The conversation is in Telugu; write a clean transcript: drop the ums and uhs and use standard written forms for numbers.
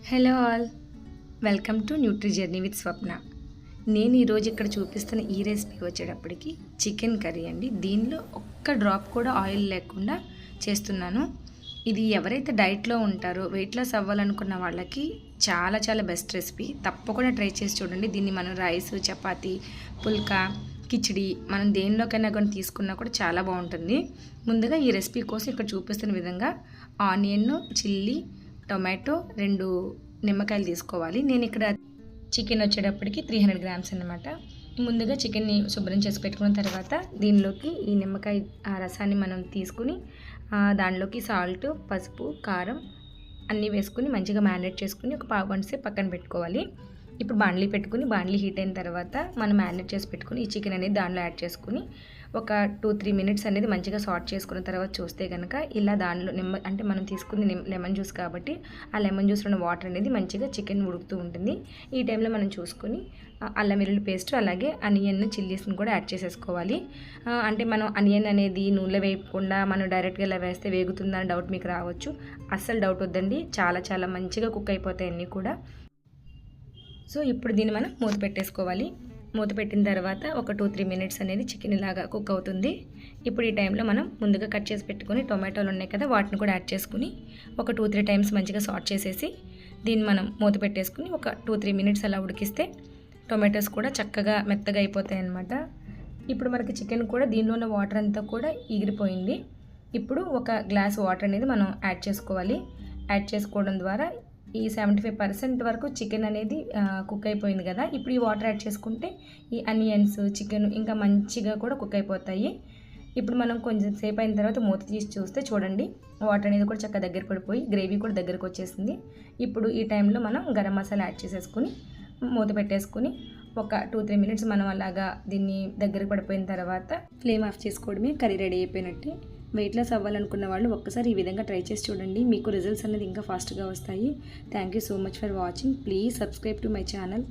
Hello all, welcome to nutri journey with Swapna. నేను ఈరోజు ఇక్కడ చూపిస్తున్న ఈ రెసిపీ వచ్చేటప్పటికి చికెన్ కర్రీ అండి. దీనిలో ఒక్క డ్రాప్ కూడా ఆయిల్ లేకుండా చేస్తున్నాను. ఇది ఎవరైతే డైట్లో ఉంటారో, వెయిట్ లాస్ అవ్వాలనుకున్న వాళ్ళకి చాలా చాలా బెస్ట్ రెసిపీ. తప్పకుండా ట్రై చేసి చూడండి. దీన్ని మనం రైస్, చపాతీ, పుల్కా, కిచిడి మనం దేనిలోకైనా కానీ తీసుకున్నా కూడా చాలా బాగుంటుంది. ముందుగా ఈ రెసిపీ కోసం ఇక్కడ చూపిస్తున్న విధంగా ఆనియన్, చిల్లీ, టొమాటో, 2 నిమ్మకాయలు తీసుకోవాలి. నేను ఇక్కడ చికెన్ వచ్చేటప్పటికి 300 గ్రామ్స్ అన్నమాట. ముందుగా చికెన్ని శుభ్రం చేసి పెట్టుకున్న తర్వాత దీనిలోకి ఈ నిమ్మకాయ రసాన్ని మనం తీసుకుని దానిలోకి సాల్ట్, పసుపు, కారం అన్నీ వేసుకుని మంచిగా మ్యారినేట్ చేసుకుని ఒక పావు గంట సేపు పక్కన పెట్టుకోవాలి. ఇప్పుడు బాండ్లీ పెట్టుకుని బాండ్లీ హీట్ అయిన తర్వాత మనం మ్యారినేట్ చేసి పెట్టుకుని ఈ చికెన్ అనేది దానిలో యాడ్ చేసుకుని ఒక 2-3 మినిట్స్ అనేది మంచిగా సార్ట్ చేసుకున్న తర్వాత చూస్తే కనుక ఇలా దానిలో అంటే మనం తీసుకుని లెమన్ జ్యూస్ కాబట్టి ఆ లెమన్ జ్యూస్లో వాటర్ అనేది మంచిగా చికెన్ ఉడుకుతూ ఉంటుంది. ఈ టైంలో మనం చూసుకొని అల్లం వెల్లుల్లి పేస్ట్ అలాగే ఆనియన్, చిల్లీస్ని కూడా యాడ్ చేసేసుకోవాలి. అంటే మనం ఆనియన్ అనేది నూనెలో వేయకుండా మనం డైరెక్ట్గా ఇలా వేస్తే వేగుతుందని డౌట్ మీకు రావచ్చు. అస్సలు డౌట్ వద్దండి, చాలా చాలా మంచిగా కుక్ అయిపోతాయి అన్నీ కూడా. సో ఇప్పుడు దీన్ని మనం మూత పెట్టేసుకోవాలి. మూత పెట్టిన తర్వాత ఒక 2-3 మినిట్స్ అనేది చికెన్ ఇలాగా కుక్ అవుతుంది. ఇప్పుడు ఈ టైంలో మనం ముందుగా కట్ చేసి పెట్టుకుని టొమాటోలు ఉన్నాయి కదా, వాటిని కూడా యాడ్ చేసుకుని ఒక 2-3 టైమ్స్ మంచిగా సార్ట్ చేసేసి దీన్ని మనం మూత పెట్టేసుకుని ఒక 2-3 మినిట్స్ అలా ఉడికిస్తే టొమాటోస్ కూడా చక్కగా మెత్తగా అయిపోతాయి అన్నమాట. ఇప్పుడు మనకి చికెన్ కూడా దీనిలో ఉన్న వాటర్ అంతా కూడా ఎగిరిపోయింది. ఇప్పుడు ఒక గ్లాస్ వాటర్ అనేది మనం యాడ్ చేసుకోవాలి. యాడ్ చేసుకోవడం ద్వారా ఈ 75% వరకు చికెన్ అనేది కుక్ అయిపోయింది కదా. ఇప్పుడు ఈ వాటర్ యాడ్ చేసుకుంటే ఈ ఆనియన్స్, చికెన్ ఇంకా మంచిగా కూడా కుక్ అయిపోతాయి. ఇప్పుడు మనం కొంచెం సేపు అయిన తర్వాత మూత తీసి చూస్తే చూడండి, వాటర్ అనేది కూడా చక్కగా దగ్గర పడిపోయి గ్రేవీ కూడా దగ్గరకు వచ్చేసింది. ఇప్పుడు ఈ టైంలో మనం గరం మసాలా యాడ్ చేసేసుకుని మూత పెట్టేసుకుని ఒక 2-3 మినిట్స్ మనం అలాగా దీన్ని దగ్గరకు పడిపోయిన తర్వాత ఫ్లేమ్ ఆఫ్ చేసుకోవడమే, కర్రీ రెడీ అయిపోయినట్టే. వెయిట్ లాస్ అవ్వాలనుకున్న వాళ్ళు ఒక్కసారి ఈ విధంగా ట్రై చేసి చూడండి, మీకు రిజల్ట్స్ అనేది ఇంకా ఫాస్ట్గా వస్తాయి. Thank you so much for watching. Please subscribe to my channel.